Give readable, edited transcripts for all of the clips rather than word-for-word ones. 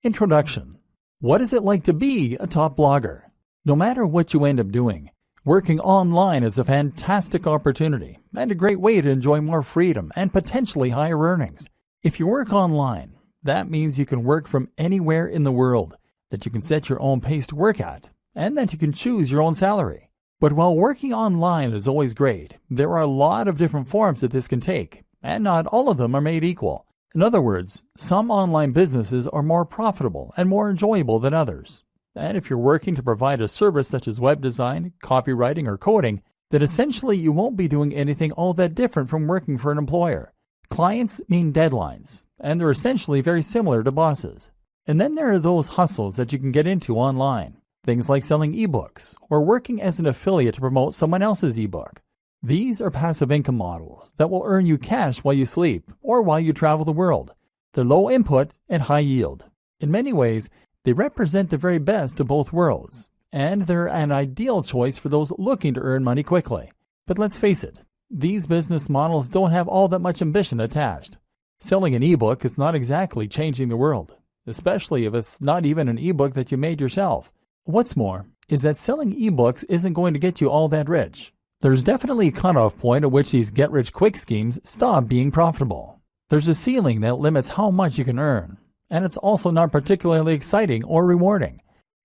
Introduction. What is it like to be a top blogger? No matter what you end up doing, working online is a fantastic opportunity and a great way to enjoy more freedom and potentially higher earnings. If you work online, that means you can work from anywhere in the world, that you can set your own pace to work at, and that you can choose your own salary. But while working online is always great, there are a lot of different forms that this can take, and not all of them are made equal. In other words, some online businesses are more profitable and more enjoyable than others. And if you're working to provide a service such as web design, copywriting, or coding, then essentially you won't be doing anything all that different from working for an employer. Clients mean deadlines, and they're essentially very similar to bosses. And then there are those hustles that you can get into online. Things like selling ebooks or working as an affiliate to promote someone else's ebook. These are passive income models that will earn you cash while you sleep or while you travel the world. They're low input and high yield. In many ways, they represent the very best of both worlds, and they're an ideal choice for those looking to earn money quickly. But let's face it, these business models don't have all that much ambition attached. Selling an ebook is not exactly changing the world, especially if it's not even an ebook that you made yourself. What's more is that selling ebooks isn't going to get you all that rich. There's definitely a cutoff point at which these get-rich-quick schemes stop being profitable. There's a ceiling that limits how much you can earn, and it's also not particularly exciting or rewarding.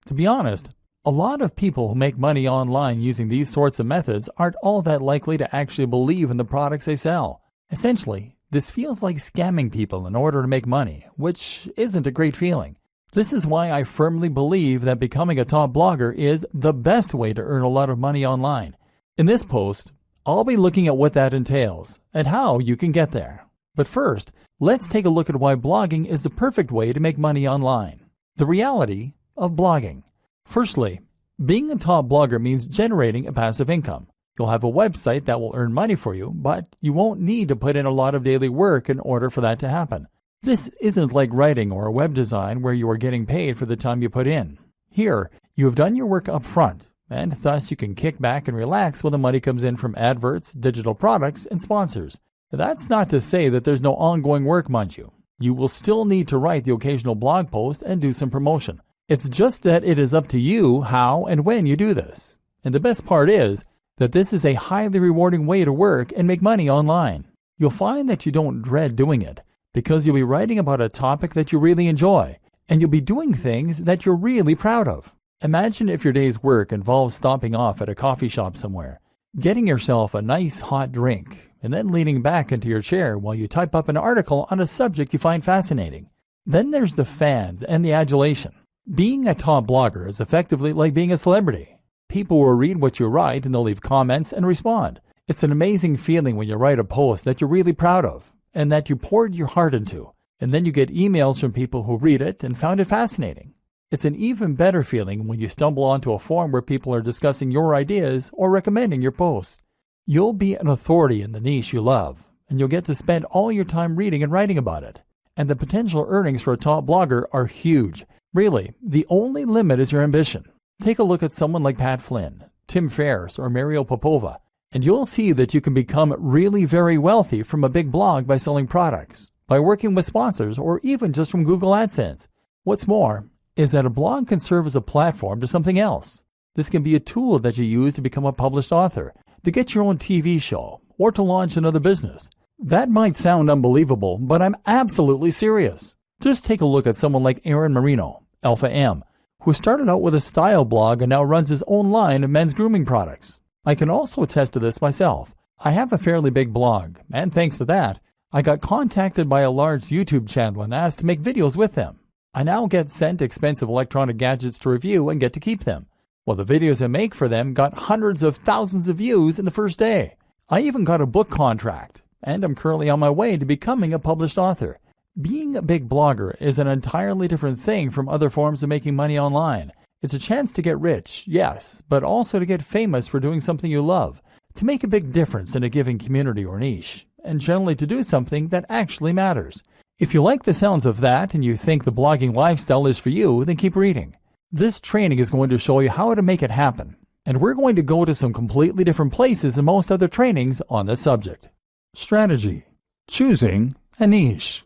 To be honest, a lot of people who make money online using these sorts of methods aren't all that likely to actually believe in the products they sell. Essentially, this feels like scamming people in order to make money, which isn't a great feeling. This is why I firmly believe that becoming a top blogger is the best way to earn a lot of money online. In this post, I'll be looking at what that entails and how you can get there. But first, let's take a look at why blogging is the perfect way to make money online. The reality of blogging. Firstly, being a top blogger means generating a passive income. You'll have a website that will earn money for you, but you won't need to put in a lot of daily work in order for that to happen. This isn't like writing or web design where you are getting paid for the time you put in. Here, you have done your work up front, and thus you can kick back and relax when the money comes in from adverts, digital products, and sponsors. That's not to say that there's no ongoing work, mind you. You will still need to write the occasional blog post and do some promotion. It's just that it is up to you how and when you do this. And the best part is that this is a highly rewarding way to work and make money online. You'll find that you don't dread doing it because you'll be writing about a topic that you really enjoy, and you'll be doing things that you're really proud of. Imagine if your day's work involves stopping off at a coffee shop somewhere, getting yourself a nice hot drink, and then leaning back into your chair while you type up an article on a subject you find fascinating. Then there's the fans and the adulation. Being a top blogger is effectively like being a celebrity. People will read what you write and they'll leave comments and respond. It's an amazing feeling when you write a post that you're really proud of and that you poured your heart into, and then you get emails from people who read it and found it fascinating. It's an even better feeling when you stumble onto a forum where people are discussing your ideas or recommending your posts. You'll be an authority in the niche you love, and you'll get to spend all your time reading and writing about it. And the potential earnings for a top blogger are huge. Really, the only limit is your ambition. Take a look at someone like Pat Flynn, Tim Ferriss, or Mario Popova, and you'll see that you can become really very wealthy from a big blog by selling products, by working with sponsors, or even just from Google AdSense. What's more is that a blog can serve as a platform to something else. This can be a tool that you use to become a published author, to get your own TV show, or to launch another business. That might sound unbelievable, but I'm absolutely serious. Just take a look at someone like Aaron Marino, Alpha M, who started out with a style blog and now runs his own line of men's grooming products. I can also attest to this myself. I have a fairly big blog, and thanks to that, I got contacted by a large YouTube channel and asked to make videos with them. I now get sent expensive electronic gadgets to review and get to keep them. Well, the videos I make for them got hundreds of thousands of views in the first day. I even got a book contract, and I'm currently on my way to becoming a published author. Being a big blogger is an entirely different thing from other forms of making money online. It's a chance to get rich, yes, but also to get famous for doing something you love, to make a big difference in a given community or niche, and generally to do something that actually matters. If you like the sounds of that and you think the blogging lifestyle is for you, then keep reading. This training is going to show you how to make it happen, and we're going to go to some completely different places than most other trainings on this subject. Strategy. Choosing a niche.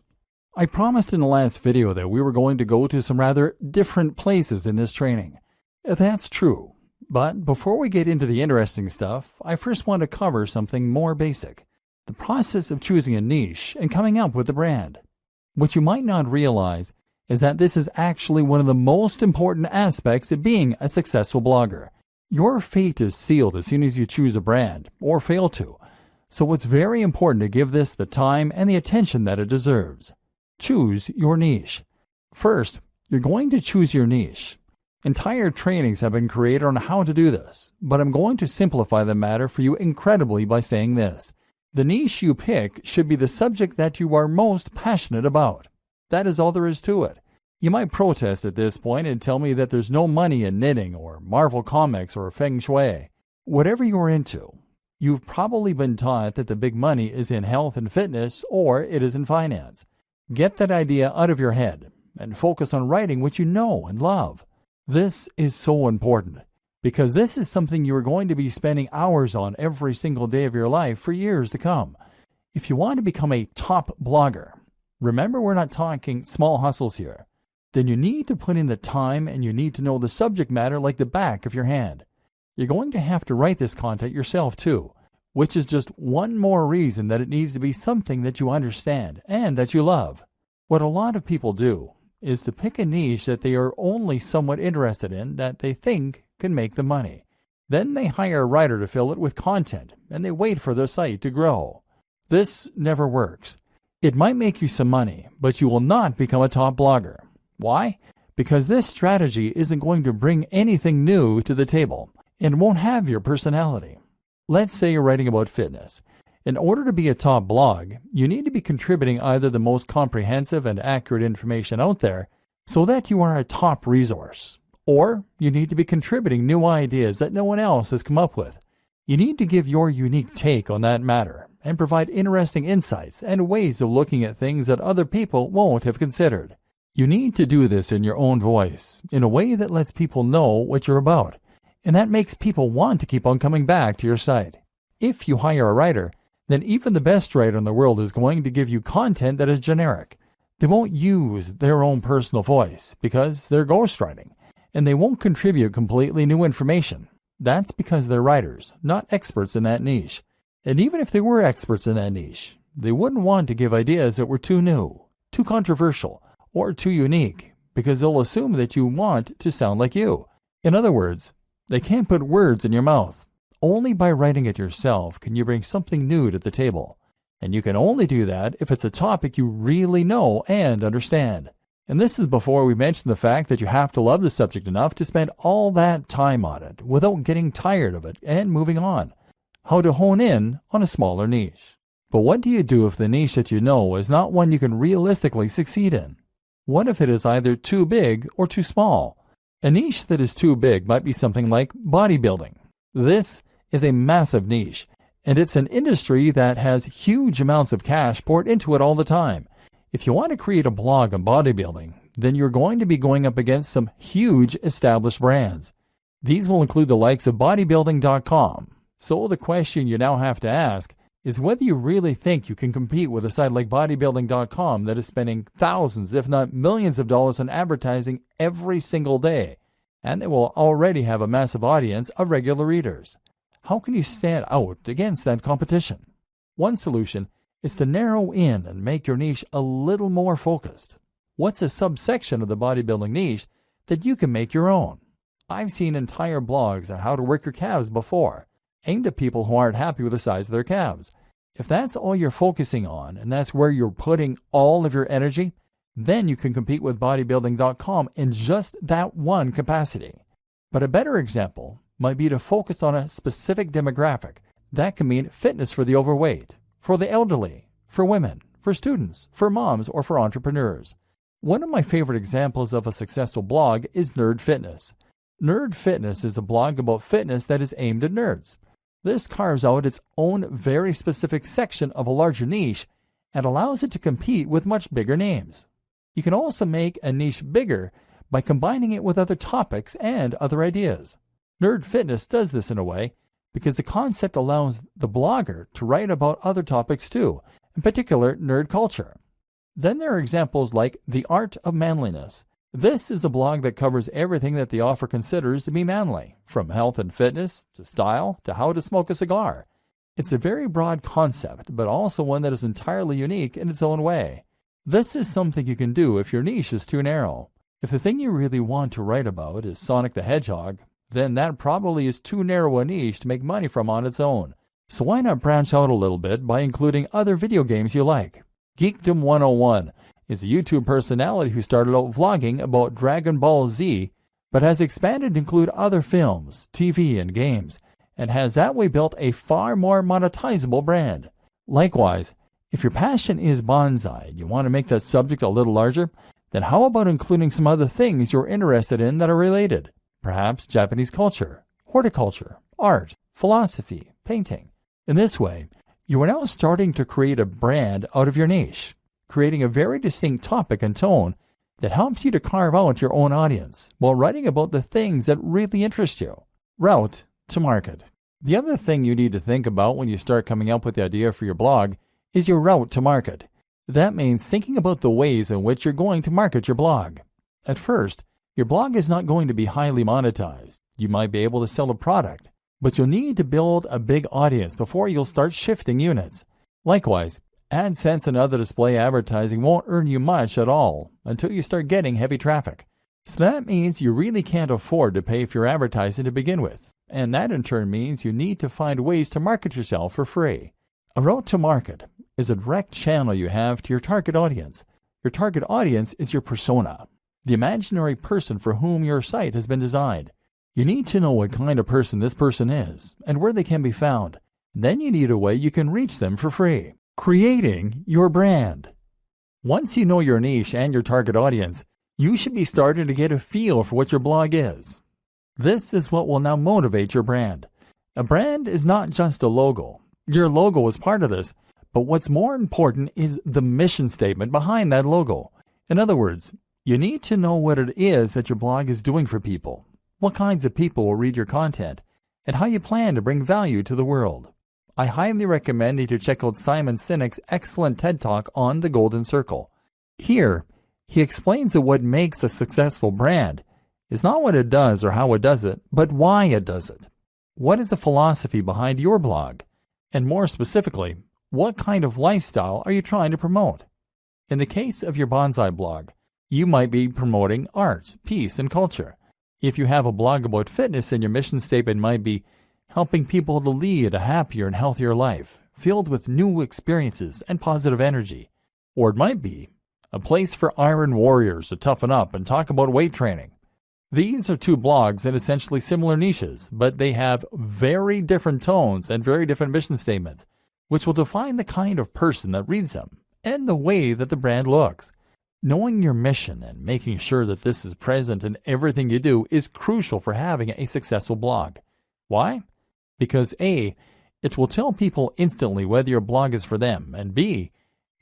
I promised in the last video that we were going to go to some rather different places in this training. That's true, but before we get into the interesting stuff, I first want to cover something more basic: the process of choosing a niche and coming up with a brand. What you might not realize is that this is actually one of the most important aspects of being a successful blogger. Your fate is sealed as soon as you choose a brand, or fail to, so it's very important to give this the time and the attention that it deserves. Choose your niche. First, you're going to choose your niche. Entire trainings have been created on how to do this, but I'm going to simplify the matter for you incredibly by saying this: the niche you pick should be the subject that you are most passionate about. That is all there is to it. You might protest at this point and tell me that there's no money in knitting or Marvel Comics or Feng Shui. Whatever you're into, you've probably been taught that the big money is in health and fitness, or it is in finance. Get that idea out of your head and focus on writing what you know and love. This is so important because this is something you are going to be spending hours on every single day of your life for years to come. If you want to become a top blogger, remember we're not talking small hustles here, then you need to put in the time and you need to know the subject matter like the back of your hand. You're going to have to write this content yourself too, which is just one more reason that it needs to be something that you understand and that you love. What a lot of people do is to pick a niche that they are only somewhat interested in that they think can make them money. Then they hire a writer to fill it with content and they wait for their site to grow. This never works. It might make you some money, but you will not become a top blogger. Why? Because this strategy isn't going to bring anything new to the table and won't have your personality. Let's say you're writing about fitness. In order to be a top blog, you need to be contributing either the most comprehensive and accurate information out there so that you are a top resource, or you need to be contributing new ideas that no one else has come up with. You need to give your unique take on that matter and provide interesting insights and ways of looking at things that other people won't have considered. You need to do this in your own voice, in a way that lets people know what you're about, and that makes people want to keep on coming back to your site. If you hire a writer, then even the best writer in the world is going to give you content that is generic. They won't use their own personal voice because they're ghostwriting, and they won't contribute completely new information. That's because they're writers, not experts in that niche. And even if they were experts in that niche, they wouldn't want to give ideas that were too new, too controversial, or too unique, because they'll assume that you want to sound like you. In other words, they can't put words in your mouth. Only by writing it yourself can you bring something new to the table. And you can only do that if it's a topic you really know and understand. And this is before we mention the fact that you have to love the subject enough to spend all that time on it without getting tired of it and moving on. How to hone in on a smaller niche. But what do you do if the niche that you know is not one you can realistically succeed in? What if it is either too big or too small? A niche that is too big might be something like bodybuilding. This is a massive niche, and it's an industry that has huge amounts of cash poured into it all the time. If you want to create a blog on bodybuilding, then you're going to be going up against some huge established brands. These will include the likes of bodybuilding.com. So the question you now have to ask is whether you really think you can compete with a site like bodybuilding.com that is spending thousands, if not millions of dollars on advertising every single day, and they will already have a massive audience of regular readers. How can you stand out against that competition? One solution is to narrow in and make your niche a little more focused. What's a subsection of the bodybuilding niche that you can make your own? I've seen entire blogs on how to work your calves before, aimed at people who aren't happy with the size of their calves. If that's all you're focusing on and that's where you're putting all of your energy, then you can compete with bodybuilding.com in just that one capacity. But a better example might be to focus on a specific demographic. That can mean fitness for the overweight, for the elderly, for women, for students, for moms, or for entrepreneurs. One of my favorite examples of a successful blog is Nerd Fitness. Nerd Fitness is a blog about fitness that is aimed at nerds. This carves out its own very specific section of a larger niche and allows it to compete with much bigger names. You can also make a niche bigger by combining it with other topics and other ideas. Nerd Fitness does this in a way because the concept allows the blogger to write about other topics too, in particular nerd culture. Then there are examples like The Art of Manliness. This is a blog that covers everything that the author considers to be manly, from health and fitness, to style, to how to smoke a cigar. It's a very broad concept, but also one that is entirely unique in its own way. This is something you can do if your niche is too narrow. If the thing you really want to write about is Sonic the Hedgehog, then that probably is too narrow a niche to make money from on its own. So why not branch out a little bit by including other video games you like? Geekdom 101 is a YouTube personality who started out vlogging about Dragon Ball Z, but has expanded to include other films, TV, and games, and has that way built a far more monetizable brand. Likewise, if your passion is bonsai and you want to make that subject a little larger, then how about including some other things you're interested in that are related? Perhaps Japanese culture, horticulture, art, philosophy, painting. In this way, you are now starting to create a brand out of your niche, creating a very distinct topic and tone that helps you to carve out your own audience while writing about the things that really interest you. Route to market. The other thing you need to think about when you start coming up with the idea for your blog is your route to market. That means thinking about the ways in which you're going to market your blog. At first, your blog is not going to be highly monetized. You might be able to sell a product, but you'll need to build a big audience before you'll start shifting units. Likewise, AdSense and other display advertising won't earn you much at all until you start getting heavy traffic. So that means you really can't afford to pay for your advertising to begin with, and that in turn means you need to find ways to market yourself for free. A route to market is a direct channel you have to your target audience. Your target audience is your persona, the imaginary person for whom your site has been designed. You need to know what kind of person this person is and where they can be found. Then you need a way you can reach them for free. Creating your brand. Once you know your niche and your target audience, you should be starting to get a feel for what your blog is. This is what will now motivate your brand. A brand is not just a logo. Your logo is part of this, but what's more important is the mission statement behind that logo. In other words, you need to know what it is that your blog is doing for people, what kinds of people will read your content, and how you plan to bring value to the world. I highly recommend you to check out Simon Sinek's excellent TED Talk on the Golden Circle. Here, he explains that what makes a successful brand is not what it does or how it does it, but why it does it. What is the philosophy behind your blog? And more specifically, what kind of lifestyle are you trying to promote? In the case of your bonsai blog, you might be promoting art, peace, and culture. If you have a blog about fitness, then your mission statement might be helping people to lead a happier and healthier life, filled with new experiences and positive energy. Or it might be a place for iron warriors to toughen up and talk about weight training. These are two blogs in essentially similar niches, but they have very different tones and very different mission statements, which will define the kind of person that reads them and the way that the brand looks. Knowing your mission and making sure that this is present in everything you do is crucial for having a successful blog. Why? Because A, it will tell people instantly whether your blog is for them, and B,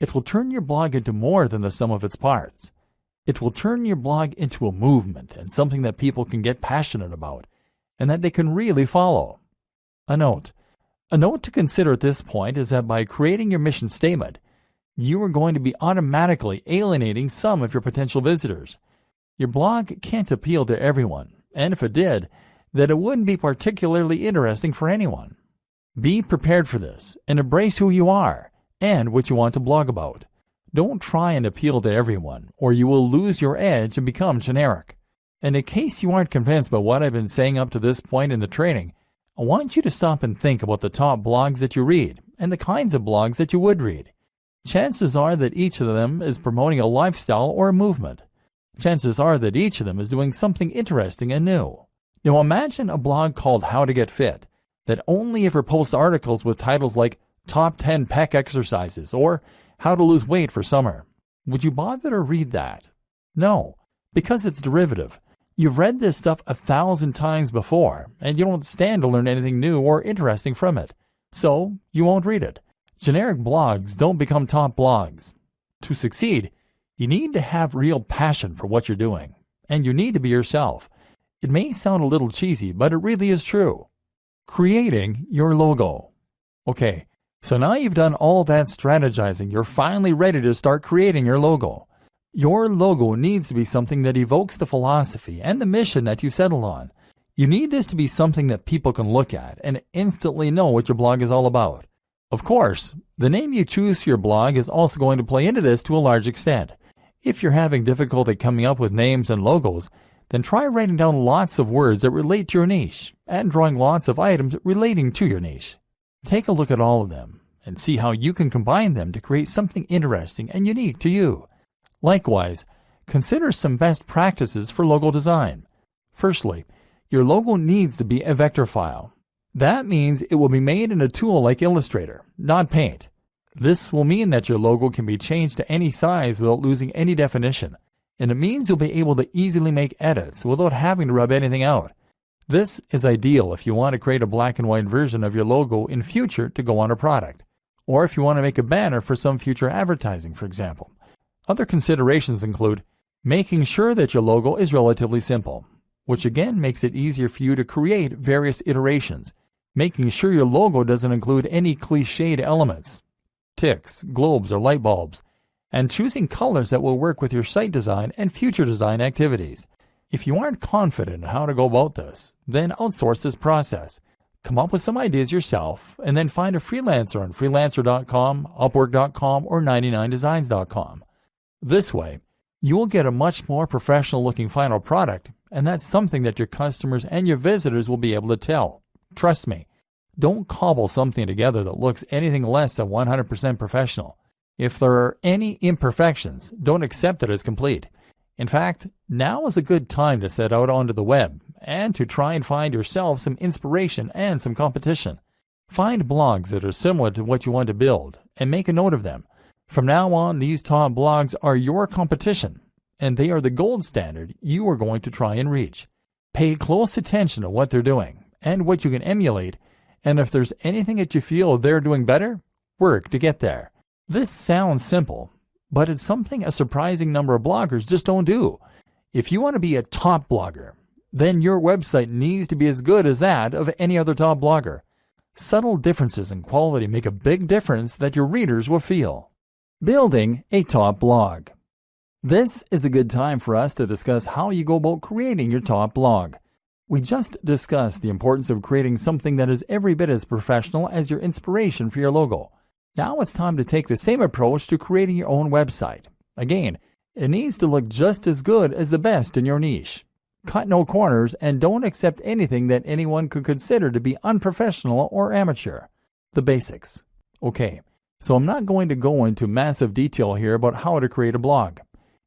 it will turn your blog into more than the sum of its parts. It will turn your blog into a movement and something that people can get passionate about and that they can really follow. A note to consider at this point is that by creating your mission statement, you are going to be automatically alienating some of your potential visitors. Your blog can't appeal to everyone, and if it did, then it wouldn't be particularly interesting for anyone. Be prepared for this and embrace who you are and what you want to blog about. Don't try and appeal to everyone, or you will lose your edge and become generic. And in case you aren't convinced by what I've been saying up to this point in the training, I want you to stop and think about the top blogs that you read and the kinds of blogs that you would read. Chances are that each of them is promoting a lifestyle or a movement. Chances are that each of them is doing something interesting and new. Now imagine a blog called How to Get Fit that only ever posts articles with titles like Top 10 Pec Exercises or How to Lose Weight for Summer. Would you bother to read that? No, because it's derivative. You've read this stuff 1,000 times before, and you don't stand to learn anything new or interesting from it. So you won't read it. Generic blogs don't become top blogs. To succeed, you need to have real passion for what you're doing, and you need to be yourself. It may sound a little cheesy, but it really is true. Creating your logo. Okay, So now you've done all that strategizing, you're finally ready to start creating your logo. Your logo needs to be something that evokes the philosophy and the mission that you settled on. You need this to be something that people can look at and instantly know what your blog is all about. Of course, the name you choose for your blog is also going to play into this to a large extent. If you're having difficulty coming up with names and logos, then try writing down lots of words that relate to your niche and drawing lots of items relating to your niche. Take a look at all of them and see how you can combine them to create something interesting and unique to you. Likewise, consider some best practices for logo design. Firstly, your logo needs to be a vector file. That means it will be made in a tool like Illustrator, not Paint. This will mean that your logo can be changed to any size without losing any definition, and it means you'll be able to easily make edits without having to rub anything out. This is ideal if you want to create a black and white version of your logo in future to go on a product, or if you want to make a banner for some future advertising, for example. Other considerations include making sure that your logo is relatively simple, which again makes it easier for you to create various iterations, making sure your logo doesn't include any cliched elements, ticks, globes, or light bulbs, and choosing colors that will work with your site design and future design activities. If you aren't confident in how to go about this, then outsource this process. Come up with some ideas yourself, and then find a freelancer on freelancer.com, upwork.com, or 99designs.com. This way, you will get a much more professional-looking final product, and that's something that your customers and your visitors will be able to tell. Trust me, don't cobble something together that looks anything less than 100% professional. If there are any imperfections, don't accept it as complete. In fact, now is a good time to set out onto the web and to try and find yourself some inspiration and some competition. Find blogs that are similar to what you want to build and make a note of them. From now on, these top blogs are your competition, and they are the gold standard you are going to try and reach. Pay close attention to what they're doing and what you can emulate, and if there's anything that you feel they're doing better, work to get there. This sounds simple, but it's something a surprising number of bloggers just don't do. If you want to be a top blogger, then your website needs to be as good as that of any other top blogger. Subtle differences in quality make a big difference that your readers will feel. Building a top blog. This is a good time for us to discuss how you go about creating your top blog. We just discussed the importance of creating something that is every bit as professional as your inspiration for your logo. Now it's time to take the same approach to creating your own website. Again, it needs to look just as good as the best in your niche. Cut no corners and don't accept anything that anyone could consider to be unprofessional or amateur. The basics. Okay, so I'm not going to go into massive detail here about how to create a blog.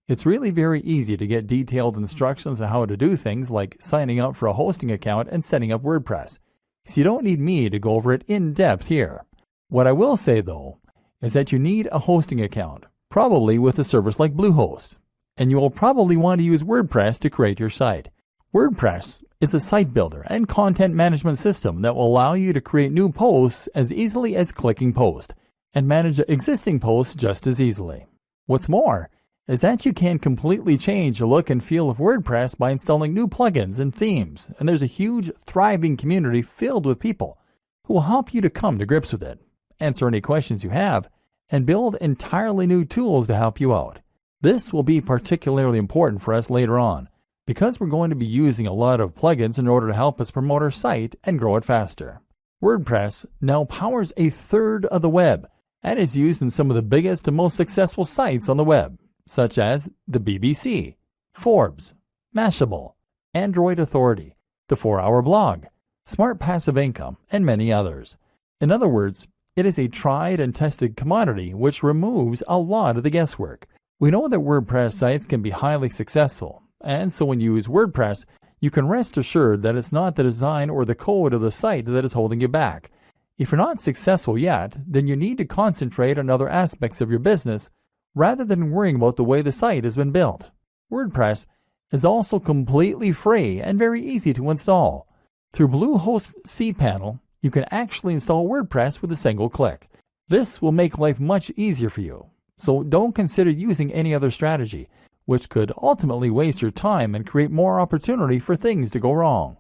It's really very easy to get detailed instructions on how to do things like signing up for a hosting account and setting up WordPress. So you don't need me to go over it in depth here. What I will say though, is that you need a hosting account, probably with a service like Bluehost, and you will probably want to use WordPress to create your site. WordPress is a site builder and content management system that will allow you to create new posts as easily as clicking post, and manage existing posts just as easily. What's more, is that you can completely change the look and feel of WordPress by installing new plugins and themes, and there's a huge, thriving community filled with people who will help you to come to grips with it, answer any questions you have, and build entirely new tools to help you out. This will be particularly important for us later on, because we're going to be using a lot of plugins in order to help us promote our site and grow it faster. WordPress now powers a third of the web, and is used in some of the biggest and most successful sites on the web, such as the BBC, Forbes, Mashable, Android Authority, the 4-Hour Blog, Smart Passive Income, and many others. In other words, it is a tried and tested commodity which removes a lot of the guesswork. We know that WordPress sites can be highly successful, and so when you use WordPress, you can rest assured that it's not the design or the code of the site that is holding you back. If you're not successful yet, then you need to concentrate on other aspects of your business rather than worrying about the way the site has been built. WordPress is also completely free and very easy to install. Through Bluehost's cPanel, you can actually install WordPress with a single click. This will make life much easier for you, so don't consider using any other strategy, which could ultimately waste your time and create more opportunity for things to go wrong.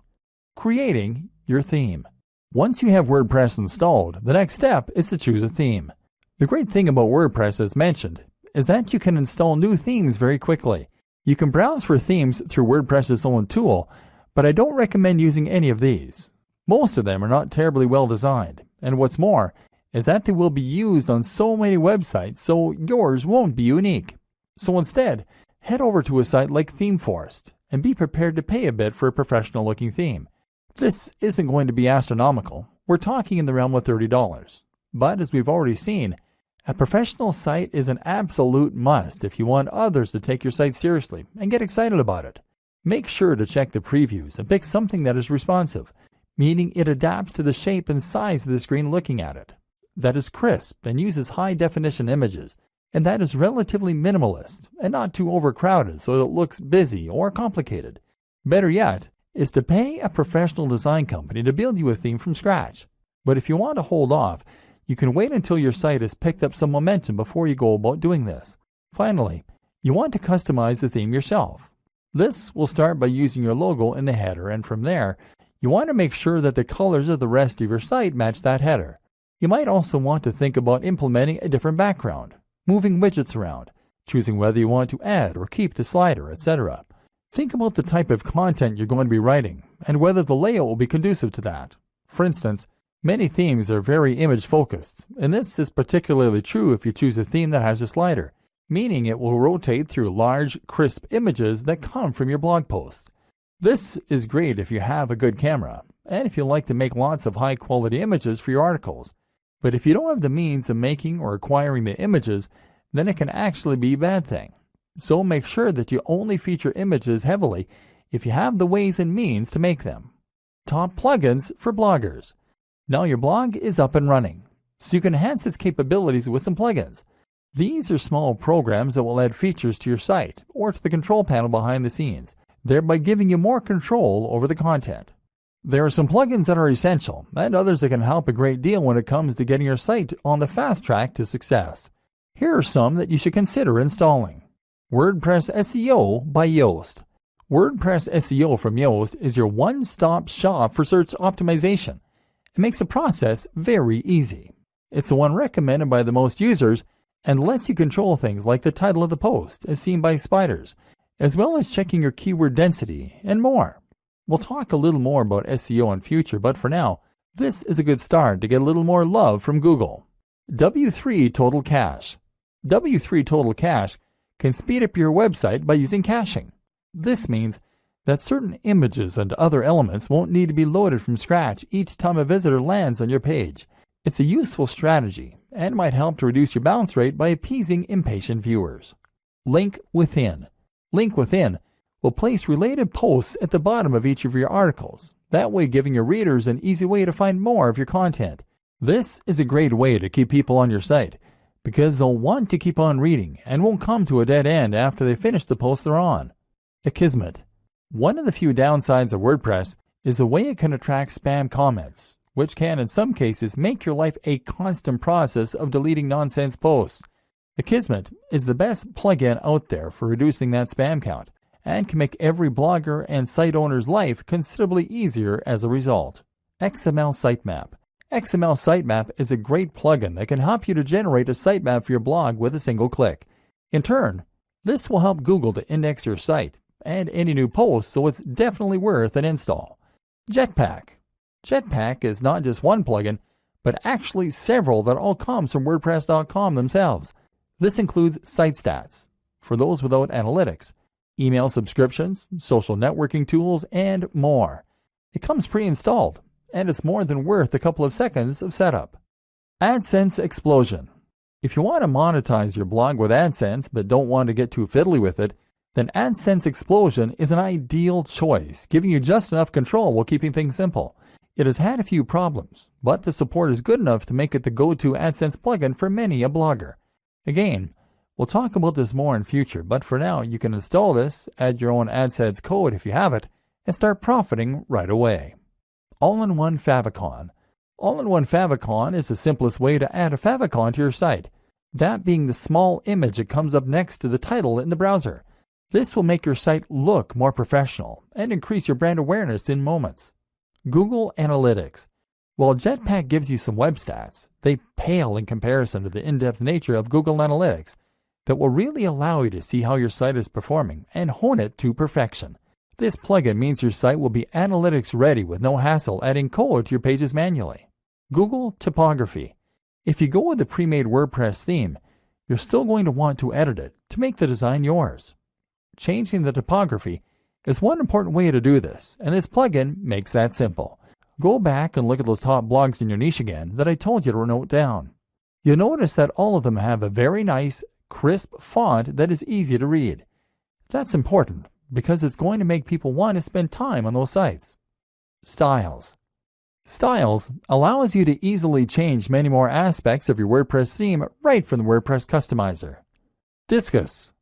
Creating your theme. Once you have WordPress installed, the next step is to choose a theme. The great thing about WordPress, as mentioned, is that you can install new themes very quickly. You can browse for themes through WordPress's own tool, but I don't recommend using any of these. Most of them are not terribly well designed, and what's more is that they will be used on so many websites, so yours won't be unique. So instead, head over to a site like ThemeForest and be prepared to pay a bit for a professional-looking theme. This isn't going to be astronomical. We're talking in the realm of $30. But as we've already seen, a professional site is an absolute must if you want others to take your site seriously and get excited about it. Make sure to check the previews and pick something that is responsive, meaning it adapts to the shape and size of the screen looking at it, that is crisp and uses high-definition images, and that is relatively minimalist and not too overcrowded so it looks busy or complicated. Better yet is to pay a professional design company to build you a theme from scratch. But if you want to hold off, you can wait until your site has picked up some momentum before you go about doing this. Finally, you want to customize the theme yourself. This will start by using your logo in the header, and from there, you want to make sure that the colors of the rest of your site match that header. You might also want to think about implementing a different background, moving widgets around, choosing whether you want to add or keep the slider, etc. Think about the type of content you're going to be writing and whether the layout will be conducive to that. For instance, many themes are very image-focused, and this is particularly true if you choose a theme that has a slider, meaning it will rotate through large, crisp images that come from your blog post. This is great if you have a good camera, and if you like to make lots of high-quality images for your articles. But if you don't have the means of making or acquiring the images, then it can actually be a bad thing. So make sure that you only feature images heavily if you have the ways and means to make them. Top plugins for bloggers. Now your blog is up and running, so you can enhance its capabilities with some plugins. These are small programs that will add features to your site or to the control panel behind the scenes, thereby giving you more control over the content. There are some plugins that are essential and others that can help a great deal when it comes to getting your site on the fast track to success. Here are some that you should consider installing. WordPress SEO by Yoast. WordPress SEO from Yoast is your one-stop shop for search optimization. It makes the process very easy. It's the one recommended by the most users and lets you control things like the title of the post as seen by spiders, as well as checking your keyword density and more. We'll talk a little more about SEO in future, but for now, this is a good start to get a little more love from Google. W3 Total Cache. W3 Total Cache can speed up your website by using caching. This means that certain images and other elements won't need to be loaded from scratch each time a visitor lands on your page. It's a useful strategy and might help to reduce your bounce rate by appeasing impatient viewers. Link Within. Link Within will place related posts at the bottom of each of your articles, that way giving your readers an easy way to find more of your content. This is a great way to keep people on your site, because they'll want to keep on reading and won't come to a dead end after they finish the post they're on. Akismet. One of the few downsides of WordPress is the way it can attract spam comments, which can in some cases make your life a constant process of deleting nonsense posts. Akismet is the best plugin out there for reducing that spam count and can make every blogger and site owner's life considerably easier as a result. XML Sitemap. XML Sitemap is a great plugin that can help you to generate a sitemap for your blog with a single click. In turn, this will help Google to index your site and any new posts, so it's definitely worth an install. Jetpack. Jetpack is not just one plugin, but actually several that all come from WordPress.com themselves. This includes site stats, for those without analytics, email subscriptions, social networking tools, and more. It comes pre-installed, and it's more than worth a couple of seconds of setup. AdSense Explosion. If you want to monetize your blog with AdSense but don't want to get too fiddly with it, then AdSense Explosion is an ideal choice, giving you just enough control while keeping things simple. It has had a few problems, but the support is good enough to make it the go-to AdSense plugin for many a blogger. Again, we'll talk about this more in future, but for now you can install this, add your own AdSense code if you have it, and start profiting right away. All-in-one favicon. All-in-one favicon is the simplest way to add a favicon to your site, that being the small image that comes up next to the title in the browser. This will make your site look more professional and increase your brand awareness in moments. Google Analytics. While Jetpack gives you some web stats, they pale in comparison to the in-depth nature of Google Analytics that will really allow you to see how your site is performing and hone it to perfection. This plugin means your site will be analytics ready with no hassle adding code to your pages manually. Google Typography. If you go with the pre-made WordPress theme, you're still going to want to edit it to make the design yours. Changing the typography is one important way to do this, and this plugin makes that simple. Go back and look at those top blogs in your niche again that I told you to note down. You'll notice that all of them have a very nice, crisp font that is easy to read. That's important because it's going to make people want to spend time on those sites. Styles. Styles allows you to easily change many more aspects of your WordPress theme right from the WordPress customizer. Disqus.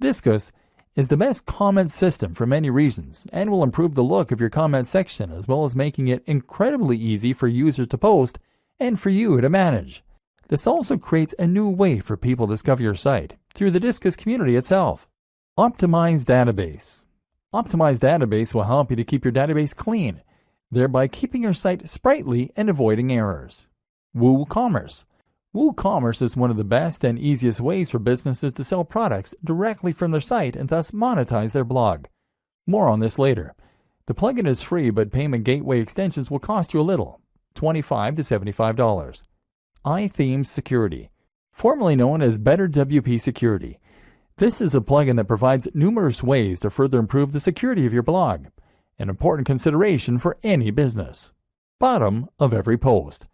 Disqus is the best comment system for many reasons and will improve the look of your comment section as well as making it incredibly easy for users to post and for you to manage. This also creates a new way for people to discover your site through the Disqus community itself. Optimized Database. Optimized Database will help you to keep your database clean, thereby keeping your site sprightly and avoiding errors. WooCommerce. WooCommerce is one of the best and easiest ways for businesses to sell products directly from their site and thus monetize their blog. More on this later. The plugin is free, but payment gateway extensions will cost you a little, $25 to $75. iThemes Security, formerly known as Better WP Security. This is a plugin that provides numerous ways to further improve the security of your blog, an important consideration for any business. Bottom of every post.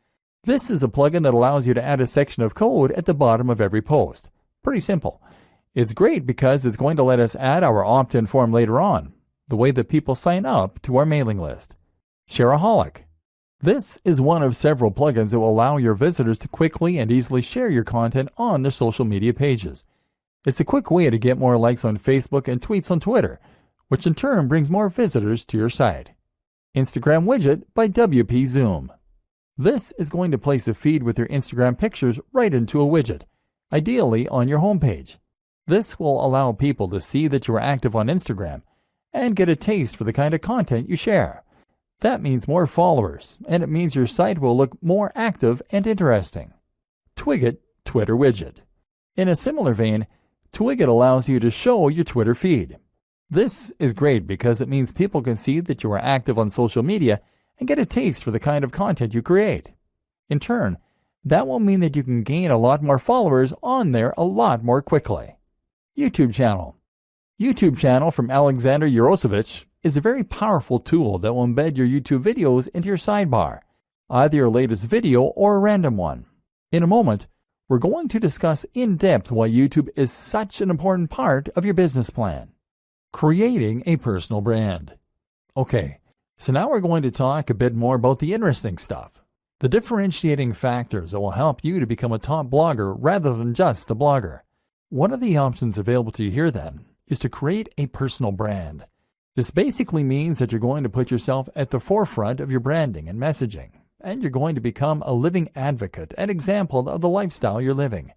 This is a plugin that allows you to add a section of code at the bottom of every post. Pretty simple. It's great because it's going to let us add our opt-in form later on, the way that people sign up to our mailing list. Shareaholic. This is one of several plugins that will allow your visitors to quickly and easily share your content on their social media pages. It's a quick way to get more likes on Facebook and tweets on Twitter, which in turn brings more visitors to your site. Instagram Widget by WP Zoom. This is going to place a feed with your Instagram pictures right into a widget, ideally on your homepage. This will allow people to see that you are active on Instagram and get a taste for the kind of content you share. That means more followers, and it means your site will look more active and interesting. Twigget Twitter Widget. In a similar vein, Twigget allows you to show your Twitter feed. This is great because it means people can see that you are active on social media and get a taste for the kind of content you create. In turn, that will mean that you can gain a lot more followers on there a lot more quickly. YouTube channel. YouTube channel from Alexander Yarosevich is a very powerful tool that will embed your YouTube videos into your sidebar, either your latest video or a random one. In a moment, we're going to discuss in depth why YouTube is such an important part of your business plan. Creating a personal brand. Okay, so now we're going to talk a bit more about the interesting stuff, the differentiating factors that will help you to become a top blogger rather than just a blogger. One of the options available to you here then is to create a personal brand. This basically means that you're going to put yourself at the forefront of your branding and messaging, and you're going to become a living advocate and example of the lifestyle you're living.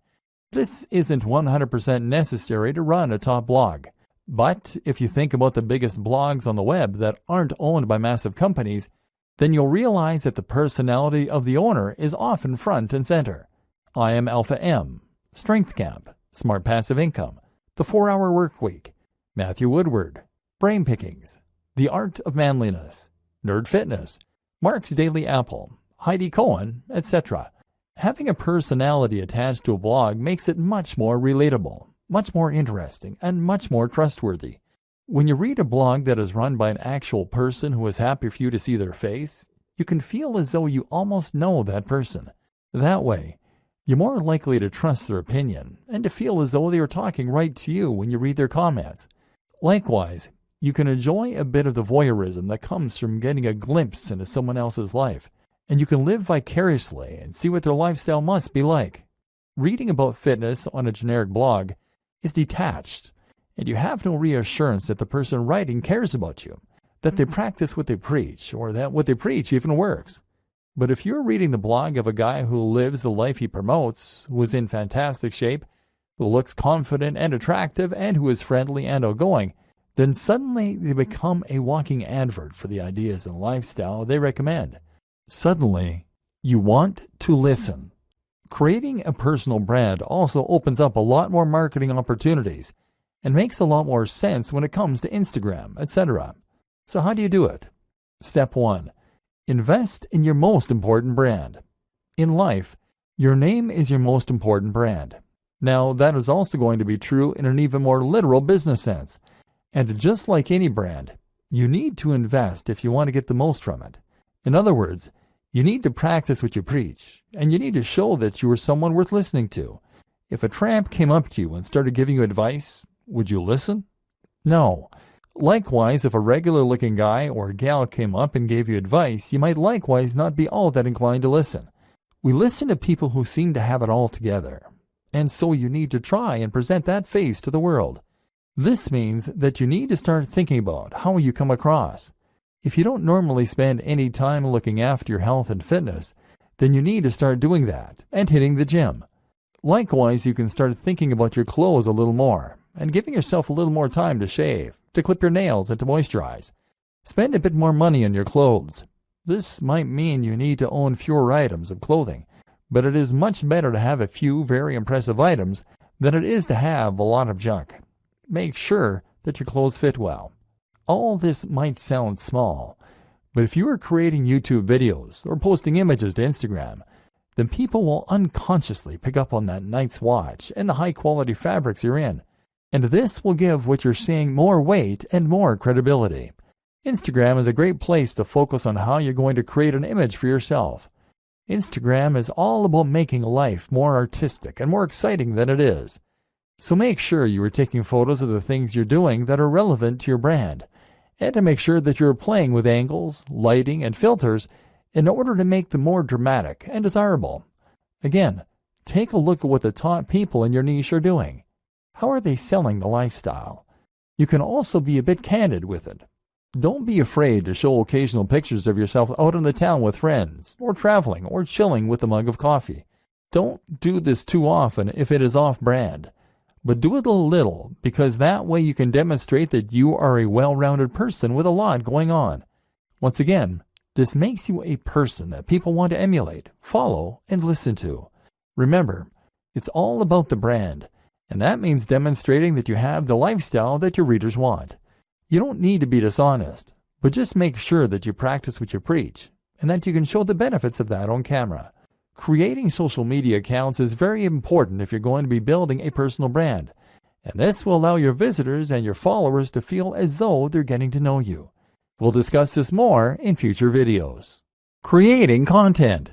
This isn't 100% necessary to run a top blog. But if you think about the biggest blogs on the web that aren't owned by massive companies, then you'll realize that the personality of the owner is often front and center. I Am Alpha M, Strength Camp, Smart Passive Income, The 4-Hour Workweek, Matthew Woodward, Brain Pickings, The Art of Manliness, Nerd Fitness, Mark's Daily Apple, Heidi Cohen, etc. Having a personality attached to a blog makes it much more relatable, much more interesting, and much more trustworthy. When you read a blog that is run by an actual person who is happy for you to see their face, you can feel as though you almost know that person. That way, you're more likely to trust their opinion and to feel as though they are talking right to you when you read their comments. Likewise, you can enjoy a bit of the voyeurism that comes from getting a glimpse into someone else's life, and you can live vicariously and see what their lifestyle must be like. Reading about fitness on a generic blog is detached, and you have no reassurance that the person writing cares about you, that they practice what they preach, or that what they preach even works. But if you're reading the blog of a guy who lives the life he promotes, who is in fantastic shape, who looks confident and attractive, and who is friendly and outgoing, then suddenly they become a walking advert for the ideas and lifestyle they recommend. Suddenly, You want to listen. Creating a personal brand also opens up a lot more marketing opportunities and makes a lot more sense when it comes to Instagram, etc. So how do you do it? Step 1. Invest in your most important brand. In life, your name is your most important brand. Now, that is also going to be true in an even more literal business sense. And just like any brand, you need to invest if you want to get the most from it. In other words, you need to practice what you preach, and you need to show that you are someone worth listening to. If a tramp came up to you and started giving you advice, would you listen? No. Likewise, if a regular-looking guy or gal came up and gave you advice, you might likewise not be all that inclined to listen. We listen to people who seem to have it all together, and so you need to try and present that face to the world. This means that you need to start thinking about how you come across. If you don't normally spend any time looking after your health and fitness, then you need to start doing that and hitting the gym. Likewise, you can start thinking about your clothes a little more and giving yourself a little more time to shave, to clip your nails, and to moisturize. Spend a bit more money on your clothes. This might mean you need to own fewer items of clothing, but it is much better to have a few very impressive items than it is to have a lot of junk. Make sure that your clothes fit well. All this might sound small, but if you are creating YouTube videos or posting images to Instagram, then people will unconsciously pick up on that night's watch and the high-quality fabrics you're in, and this will give what you're saying more weight and more credibility. Instagram is a great place to focus on how you're going to create an image for yourself. Instagram is all about making life more artistic and more exciting than it is. So make sure you are taking photos of the things you're doing that are relevant to your brand, and to make sure that you're playing with angles, lighting, and filters in order to make them more dramatic and desirable. Again, take a look at what the top people in your niche are doing. How are they selling the lifestyle? You can also be a bit candid with it. Don't be afraid to show occasional pictures of yourself out in the town with friends, or traveling, or chilling with a mug of coffee. Don't do this too often if it is off-brand. But do it a little, because that way you can demonstrate that you are a well-rounded person with a lot going on. Once again, this makes you a person that people want to emulate, follow, and listen to. Remember, it's all about the brand, and that means demonstrating that you have the lifestyle that your readers want. You don't need to be dishonest, but just make sure that you practice what you preach, and that you can show the benefits of that on camera. Creating social media accounts is very important if you're going to be building a personal brand, and this will allow your visitors and your followers to feel as though they're getting to know you. We'll discuss this more in future videos. Creating content.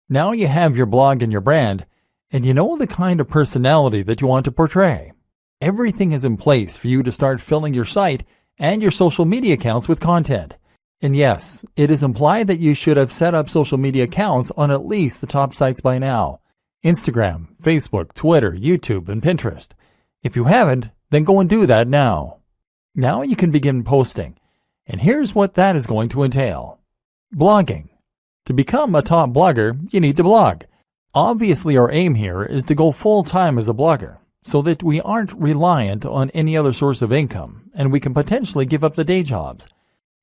Now you have your blog and your brand, and you know the kind of personality that you want to portray. Everything is in place for you to start filling your site and your social media accounts with content. And yes, it is implied that you should have set up social media accounts on at least the top sites by now: Instagram, Facebook, Twitter, YouTube, and Pinterest. If you haven't, then go and do that now. Now you can begin posting, and here's what that is going to entail. Blogging. To become a top blogger, you need to blog. Obviously, our aim here is to go full-time as a blogger, so that we aren't reliant on any other source of income, and we can potentially give up the day jobs.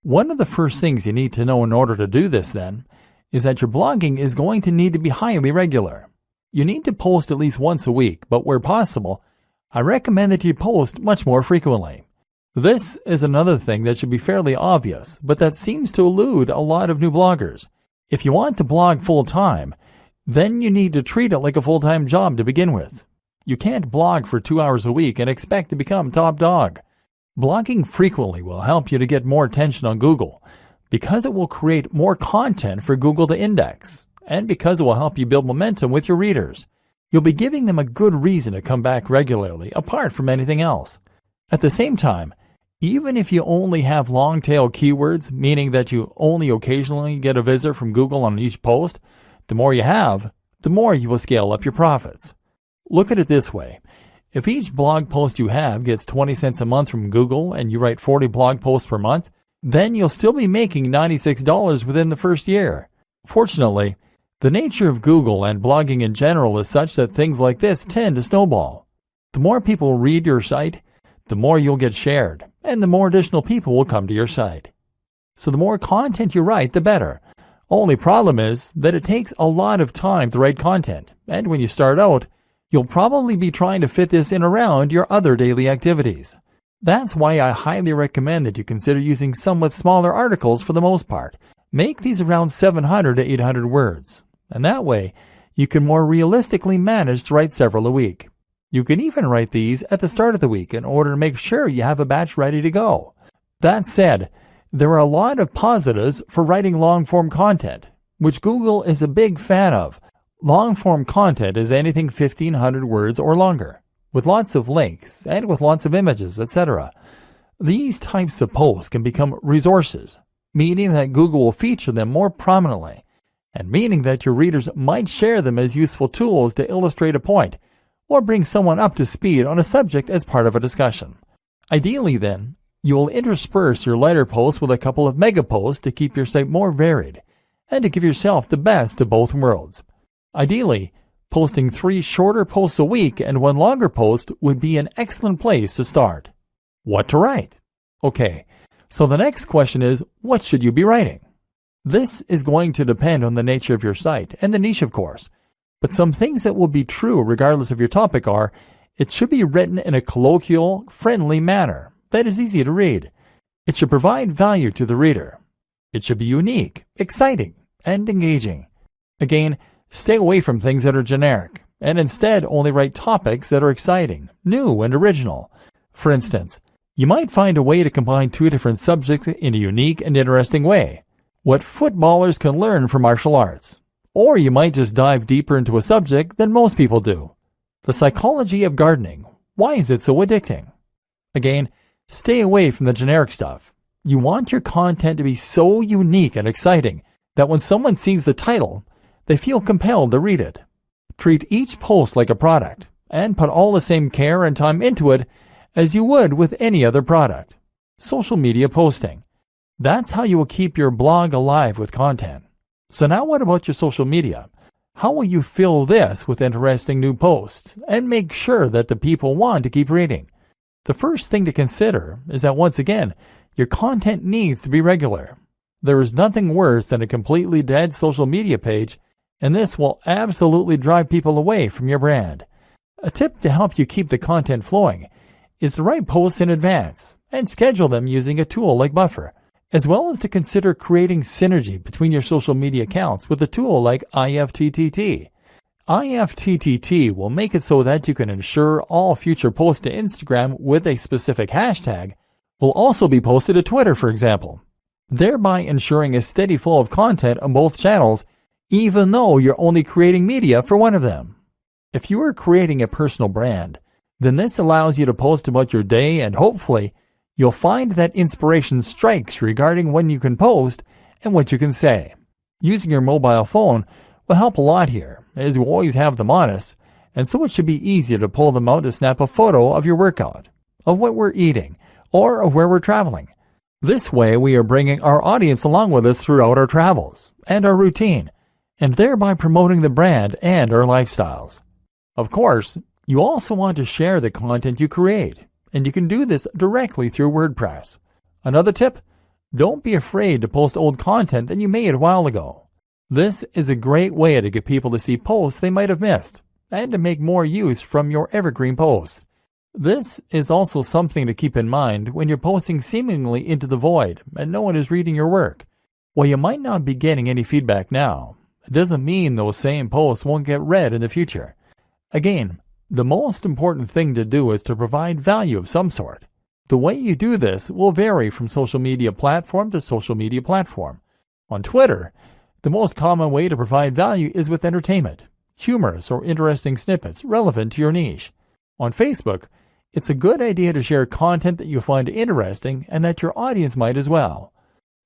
One of the first things you need to know in order to do this, then, is that your blogging is going to need to be highly regular. You need to post at least once a week, but where possible, I recommend that you post much more frequently. This is another thing that should be fairly obvious, but that seems to elude a lot of new bloggers. If you want to blog full-time, then you need to treat it like a full-time job to begin with. You can't blog for 2 hours a week and expect to become top dog. Blogging frequently will help you to get more attention on Google, because it will create more content for Google to index, and because it will help you build momentum with your readers. You'll be giving them a good reason to come back regularly, apart from anything else. At the same time, even if you only have long-tail keywords, meaning that you only occasionally get a visitor from Google on each post, the more you have, the more you will scale up your profits. Look at it this way. If each blog post you have gets 20 cents a month from Google and you write 40 blog posts per month, then you'll still be making $96 within the first year. Fortunately, the nature of Google and blogging in general is such that things like this tend to snowball. The more people read your site, the more you'll get shared, and the more additional people will come to your site. So the more content you write, the better. Only problem is that it takes a lot of time to write content, and when you start out, you'll probably be trying to fit this in around your other daily activities. That's why I highly recommend that you consider using somewhat smaller articles for the most part. Make these around 700 to 800 words, and that way you can more realistically manage to write several a week. You can even write these at the start of the week in order to make sure you have a batch ready to go. That said, there are a lot of positives for writing long-form content, which Google is a big fan of. Long-form content is anything 1,500 words or longer, with lots of links and with lots of images, etc. These types of posts can become resources, meaning that Google will feature them more prominently, and meaning that your readers might share them as useful tools to illustrate a point or bring someone up to speed on a subject as part of a discussion. Ideally, then, you will intersperse your lighter posts with a couple of mega posts to keep your site more varied and to give yourself the best of both worlds. Ideally, posting 3 shorter posts a week and 1 longer post would be an excellent place to start. What to write? Okay, so the next question is, what should you be writing? This is going to depend on the nature of your site and the niche, of course, but some things that will be true regardless of your topic are, it should be written in a colloquial, friendly manner that is easy to read. It should provide value to the reader. It should be unique, exciting, and engaging. Again, stay away from things that are generic, and instead only write topics that are exciting, new, and original. For instance, you might find a way to combine 2 different subjects in a unique and interesting way. What footballers can learn from martial arts. Or you might just dive deeper into a subject than most people do. The psychology of gardening. Why is it so addicting? Again, stay away from the generic stuff. You want your content to be so unique and exciting that when someone sees the title, they feel compelled to read it. Treat each post like a product and put all the same care and time into it as you would with any other product. Social media posting. That's how you will keep your blog alive with content. So now what about your social media? How will you fill this with interesting new posts and make sure that the people want to keep reading? The first thing to consider is that once again, your content needs to be regular. There is nothing worse than a completely dead social media page, and this will absolutely drive people away from your brand. A tip to help you keep the content flowing is to write posts in advance and schedule them using a tool like Buffer, as well as to consider creating synergy between your social media accounts with a tool like IFTTT. IFTTT will make it so that you can ensure all future posts to Instagram with a specific hashtag will also be posted to Twitter, for example, thereby ensuring a steady flow of content on both channels, even though you're only creating media for one of them. If you are creating a personal brand, then this allows you to post about your day, and hopefully you'll find that inspiration strikes regarding when you can post and what you can say. Using your mobile phone will help a lot here, as you always have them on us, and so it should be easy to pull them out to snap a photo of your workout, of what we're eating, or of where we're traveling. This way we are bringing our audience along with us throughout our travels and our routine, and thereby promoting the brand and our lifestyles. Of course, you also want to share the content you create, and you can do this directly through WordPress. Another tip, don't be afraid to post old content that you made a while ago. This is a great way to get people to see posts they might have missed, and to make more use from your evergreen posts. This is also something to keep in mind when you're posting seemingly into the void and no one is reading your work. While you might not be getting any feedback now, it doesn't mean those same posts won't get read in the future. Again, the most important thing to do is to provide value of some sort. The way you do this will vary from social media platform to social media platform. On Twitter, the most common way to provide value is with entertainment, humorous or interesting snippets relevant to your niche. On Facebook, it's a good idea to share content that you find interesting and that your audience might as well.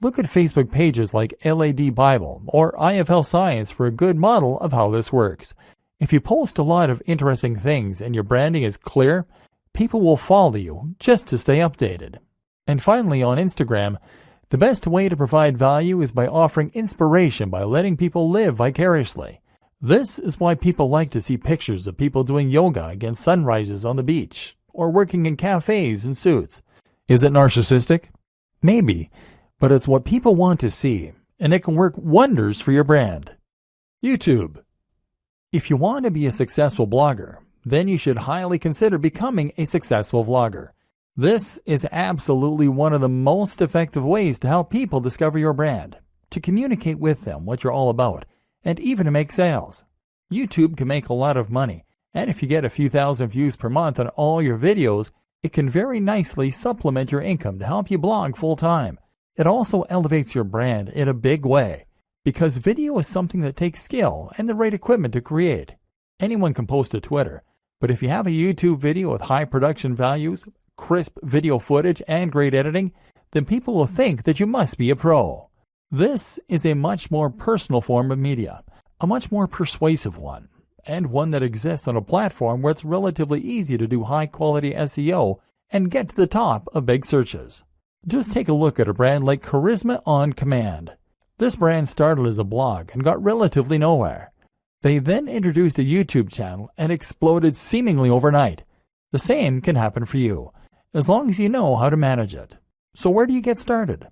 Look at Facebook pages like LAD Bible or IFL Science for a good model of how this works. If you post a lot of interesting things and your branding is clear, people will follow you just to stay updated. And finally, on Instagram, the best way to provide value is by offering inspiration by letting people live vicariously. This is why people like to see pictures of people doing yoga against sunrises on the beach or working in cafes in suits. Is it narcissistic? Maybe, but it's what people want to see, and it can work wonders for your brand. YouTube. If you want to be a successful blogger, then you should highly consider becoming a successful vlogger. This is absolutely one of the most effective ways to help people discover your brand, to communicate with them what you're all about, and even to make sales. YouTube can make a lot of money, and if you get a few thousand views per month on all your videos, it can very nicely supplement your income to help you blog full-time. It also elevates your brand in a big way, because video is something that takes skill and the right equipment to create. Anyone can post to Twitter, but if you have a YouTube video with high production values, crisp video footage, and great editing, then people will think that you must be a pro. This is a much more personal form of media, a much more persuasive one, and one that exists on a platform where it's relatively easy to do high-quality SEO and get to the top of big searches. Just take a look at a brand like Charisma on Command. This brand started as a blog and got relatively nowhere. They then introduced a YouTube channel and exploded seemingly overnight. The same can happen for you, as long as you know how to manage it. So where do you get started?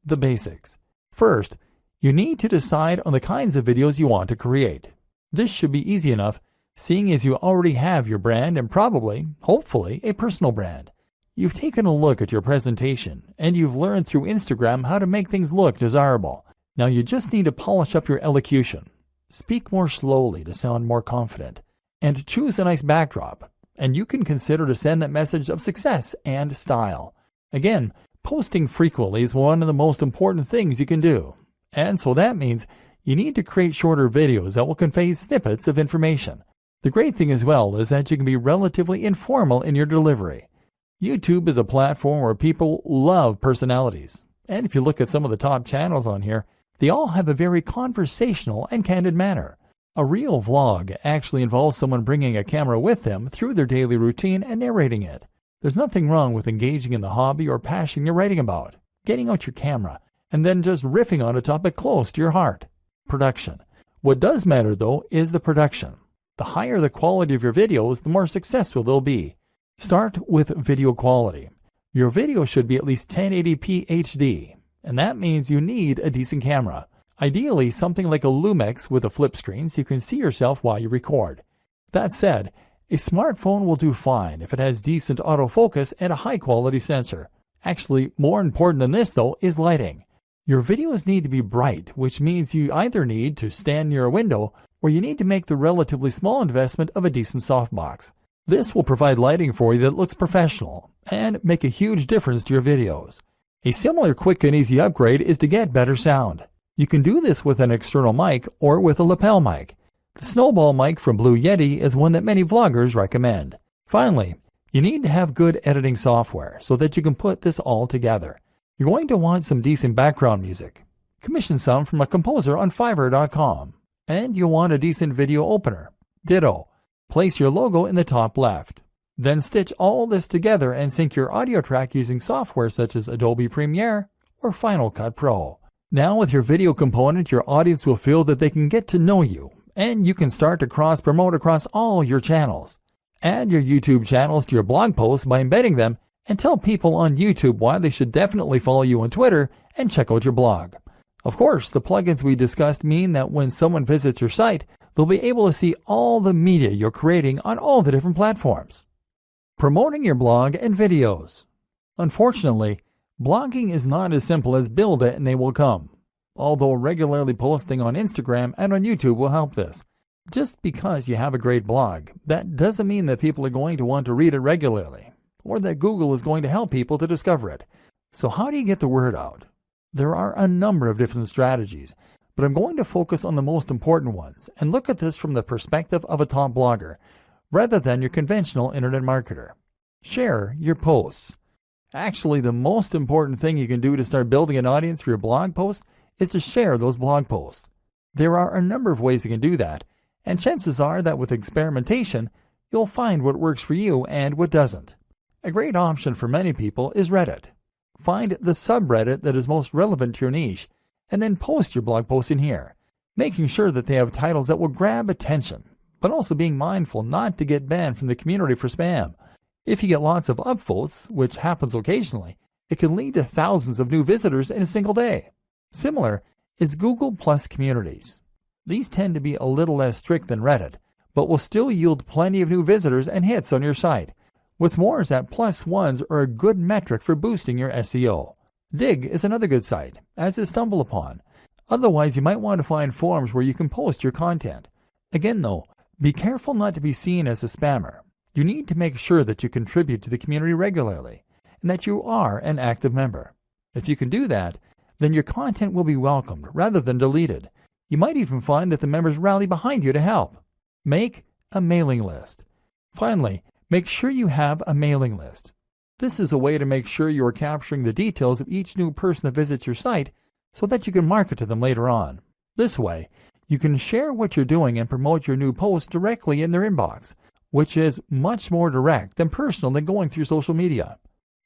The basics. First, you need to decide on the kinds of videos you want to create. This should be easy enough, seeing as you already have your brand and probably, hopefully, a personal brand. You've taken a look at your presentation, and you've learned through Instagram how to make things look desirable. Now you just need to polish up your elocution. Speak more slowly to sound more confident, and choose a nice backdrop, and you can consider to send that message of success and style. Again, posting frequently is one of the most important things you can do, and so that means you need to create shorter videos that will convey snippets of information. The great thing as well is that you can be relatively informal in your delivery. YouTube is a platform where people love personalities, and if you look at some of the top channels on here, they all have a very conversational and candid manner. A real vlog actually involves someone bringing a camera with them through their daily routine and narrating it. There's nothing wrong with engaging in the hobby or passion you're writing about, getting out your camera, and then just riffing on a topic close to your heart. Production. What does matter, though, is the production. The higher the quality of your videos, the more successful they'll be. Start with video quality. Your video should be at least 1080p HD, and that means you need a decent camera. Ideally, something like a Lumix with a flip screen so you can see yourself while you record. That said, a smartphone will do fine if it has decent autofocus and a high-quality sensor. Actually, more important than this, though, is lighting. Your videos need to be bright, which means you either need to stand near a window or you need to make the relatively small investment of a decent softbox. This will provide lighting for you that looks professional and make a huge difference to your videos. A similar quick and easy upgrade is to get better sound. You can do this with an external mic or with a lapel mic. The Snowball mic from Blue Yeti is one that many vloggers recommend. Finally, you need to have good editing software so that you can put this all together. You're going to want some decent background music. Commission some from a composer on Fiverr.com. And you'll want a decent video opener. Ditto. Place your logo in the top left. Then stitch all this together and sync your audio track using software such as Adobe Premiere or Final Cut Pro. Now with your video component, your audience will feel that they can get to know you, and you can start to cross-promote across all your channels. Add your YouTube channels to your blog posts by embedding them, and tell people on YouTube why they should definitely follow you on Twitter and check out your blog. Of course, the plugins we discussed mean that when someone visits your site, they'll be able to see all the media you're creating on all the different platforms. Promoting your blog and videos. Unfortunately, blogging is not as simple as build it and they will come. Although regularly posting on Instagram and on YouTube will help this. Just because you have a great blog, that doesn't mean that people are going to want to read it regularly, or that Google is going to help people to discover it. So how do you get the word out? There are a number of different strategies, but I'm going to focus on the most important ones and look at this from the perspective of a top blogger, rather than your conventional internet marketer. Share your posts. Actually, the most important thing you can do to start building an audience for your blog posts is to share those blog posts. There are a number of ways you can do that, and chances are that with experimentation, you'll find what works for you and what doesn't. A great option for many people is Reddit. Find the subreddit that is most relevant to your niche, and then post your blog post in here, making sure that they have titles that will grab attention, but also being mindful not to get banned from the community for spam. If you get lots of upvotes, which happens occasionally, it can lead to thousands of new visitors in a single day. Similar, is Google Plus communities. These tend to be a little less strict than Reddit, but will still yield plenty of new visitors and hits on your site. What's more is that plus ones are a good metric for boosting your SEO. Dig is another good site, as is StumbleUpon. Otherwise, you might want to find forums where you can post your content. Again though, be careful not to be seen as a spammer. You need to make sure that you contribute to the community regularly, and that you are an active member. If you can do that, then your content will be welcomed rather than deleted. You might even find that the members rally behind you to help. Make a mailing list. Finally, make sure you have a mailing list. This is a way to make sure you are capturing the details of each new person that visits your site so that you can market to them later on. This way, you can share what you're doing and promote your new posts directly in their inbox, which is much more direct and personal than going through social media.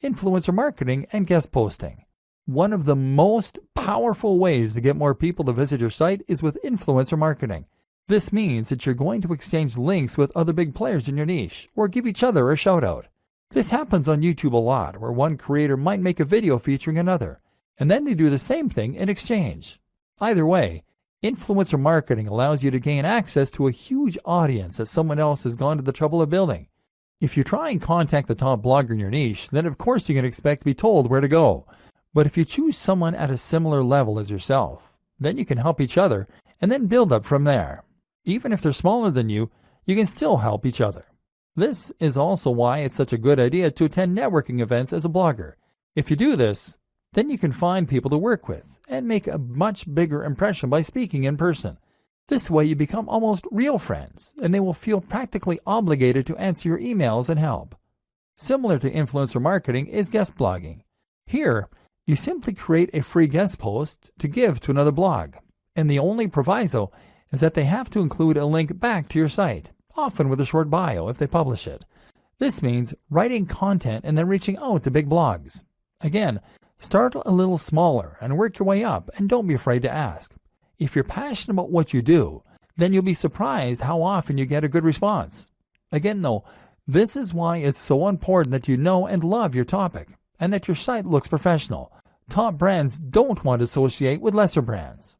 Influencer marketing and guest posting. One of the most powerful ways to get more people to visit your site is with influencer marketing. This means that you're going to exchange links with other big players in your niche or give each other a shout out. This happens on YouTube a lot, where one creator might make a video featuring another, and then they do the same thing in exchange. Either way, influencer marketing allows you to gain access to a huge audience that someone else has gone to the trouble of building. If you try and contact the top blogger in your niche, then of course you can expect to be told where to go. But if you choose someone at a similar level as yourself, then you can help each other and then build up from there. Even if they're smaller than you, you can still help each other. This is also why it's such a good idea to attend networking events as a blogger. If you do this, then you can find people to work with and make a much bigger impression by speaking in person. This way you become almost real friends, and they will feel practically obligated to answer your emails and help. Similar to influencer marketing is guest blogging. Here, you simply create a free guest post to give to another blog, and the only proviso is that they have to include a link back to your site, often with a short bio if they publish it. This means writing content and then reaching out to big blogs. Again, start a little smaller and work your way up, and don't be afraid to ask. If you're passionate about what you do, then you'll be surprised how often you get a good response. Again though, this is why it's so important that you know and love your topic, and that your site looks professional. Top brands don't want to associate with lesser brands.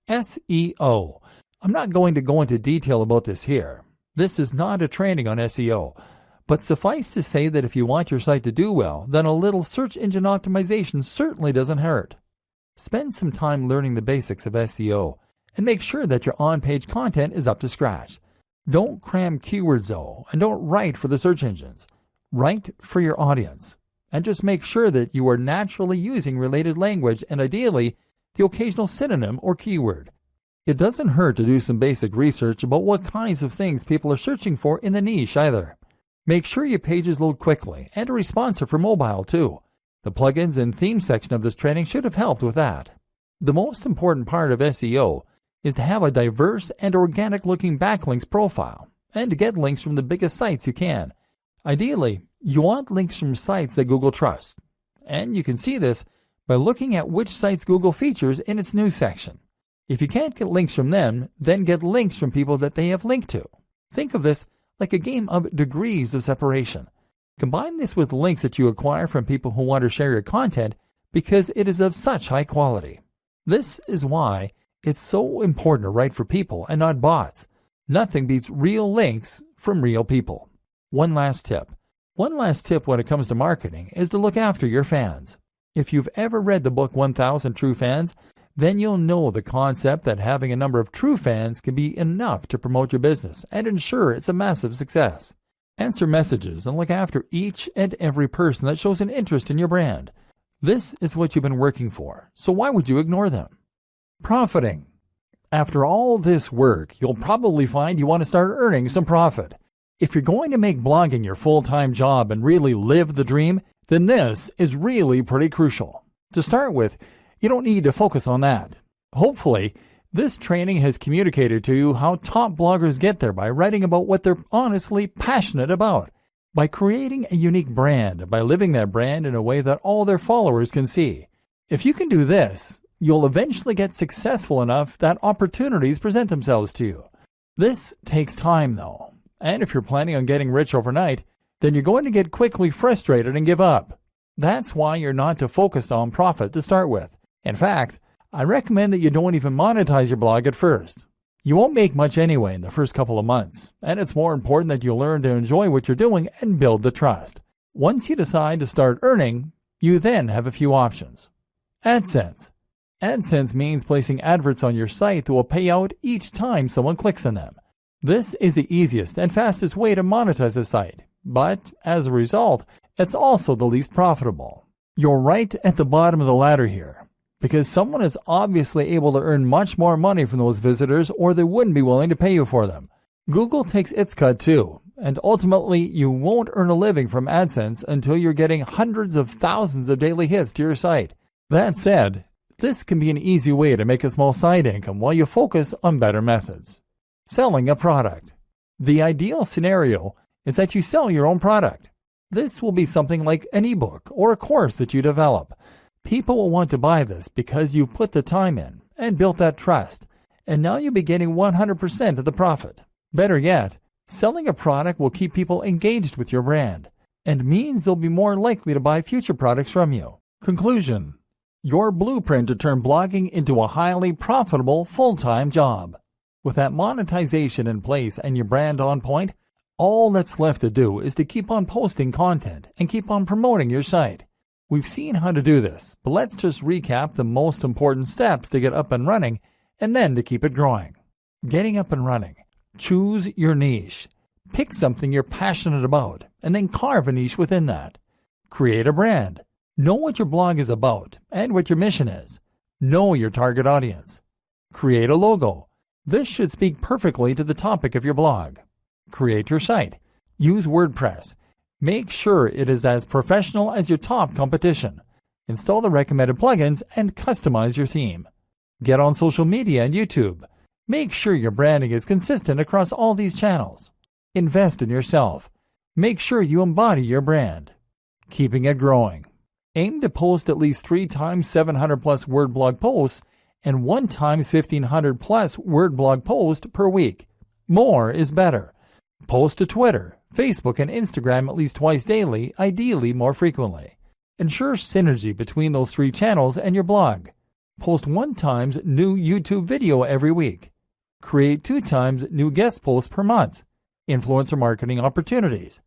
SEO. I'm not going to go into detail about this here. This is not a training on SEO, but suffice to say that if you want your site to do well, then a little search engine optimization certainly doesn't hurt. Spend some time learning the basics of SEO and make sure that your on-page content is up to scratch. Don't cram keywords though, and don't write for the search engines. Write for your audience, and just make sure that you are naturally using related language and ideally the occasional synonym or keyword. It doesn't hurt to do some basic research about what kinds of things people are searching for in the niche either. Make sure your pages load quickly and are responsive for mobile too. The plugins and theme section of this training should have helped with that. The most important part of SEO is to have a diverse and organic looking backlinks profile and to get links from the biggest sites you can. Ideally, you want links from sites that Google trusts, and you can see this by looking at which sites Google features in its news section. If you can't get links from them, then get links from people that they have linked to. Think of this like a game of degrees of separation. Combine this with links that you acquire from people who want to share your content because it is of such high quality. This is why it's so important to write for people and not bots. Nothing beats real links from real people. One last tip when it comes to marketing is to look after your fans. If you've ever read the book 1000 True Fans, then you'll know the concept that having a number of true fans can be enough to promote your business and ensure it's a massive success. Answer messages and look after each and every person that shows an interest in your brand. This is what you've been working for, so why would you ignore them? Profiting. After all this work, you'll probably find you want to start earning some profit. If you're going to make blogging your full-time job and really live the dream, then this is really pretty crucial. To start with, you don't need to focus on that. Hopefully, this training has communicated to you how top bloggers get there by writing about what they're honestly passionate about, by creating a unique brand, and by living that brand in a way that all their followers can see. If you can do this, you'll eventually get successful enough that opportunities present themselves to you. This takes time though, and if you're planning on getting rich overnight, then you're going to get quickly frustrated and give up. That's why you're not to focus on profit to start with. In fact, I recommend that you don't even monetize your blog at first. You won't make much anyway in the first couple of months, and it's more important that you learn to enjoy what you're doing and build the trust. Once you decide to start earning, you then have a few options. AdSense. AdSense means placing adverts on your site that will pay out each time someone clicks on them. This is the easiest and fastest way to monetize a site, but as a result, it's also the least profitable. You're right at the bottom of the ladder here, because someone is obviously able to earn much more money from those visitors or they wouldn't be willing to pay you for them. Google takes its cut too, and ultimately you won't earn a living from AdSense until you're getting hundreds of thousands of daily hits to your site. That said, this can be an easy way to make a small side income while you focus on better methods. Selling a product. The ideal scenario is that you sell your own product. This will be something like an ebook or a course that you develop. People will want to buy this because you've put the time in and built that trust, and now you'll be getting 100% of the profit. Better yet, selling a product will keep people engaged with your brand and means they'll be more likely to buy future products from you. Conclusion. Your blueprint to turn blogging into a highly profitable full-time job. With that monetization in place and your brand on point, all that's left to do is to keep on posting content and keep on promoting your site. We've seen how to do this, but let's just recap the most important steps to get up and running and then to keep it growing. Getting up and running. Choose your niche. Pick something you're passionate about and then carve a niche within that. Create a brand. Know what your blog is about and what your mission is. Know your target audience. Create a logo. This should speak perfectly to the topic of your blog. Create your site. Use WordPress. Make sure it is as professional as your top competition. Install the recommended plugins and customize your theme. Get on social media and YouTube. Make sure your branding is consistent across all these channels. Invest in yourself. Make sure you embody your brand. Keeping it growing. Aim to post at least 3 times 700 plus word blog posts and 1 times 1500 plus word blog post per week. More is better. Post to Twitter, Facebook, and Instagram at least twice daily, ideally more frequently. Ensure synergy between those 3 channels and your blog. Post 1 times new YouTube video every week. Create 2 times new guest posts per month. Influencer marketing opportunities.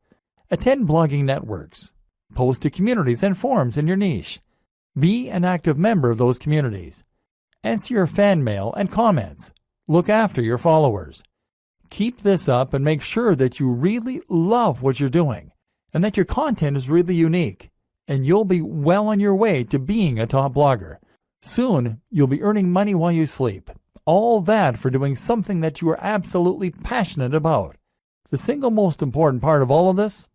Attend blogging networks. Post to communities and forums in your niche. Be an active member of those communities. Answer your fan mail and comments. Look after your followers. Keep this up and make sure that you really love what you're doing and that your content is really unique, and you'll be well on your way to being a top blogger. Soon, you'll be earning money while you sleep. All that for doing something that you are absolutely passionate about. The single most important part of all of this?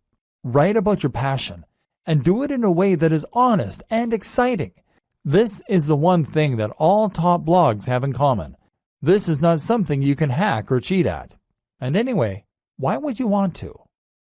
Write about your passion and do it in a way that is honest and exciting. This is the one thing that all top blogs have in common. This is not something you can hack or cheat at. And anyway, why would you want to?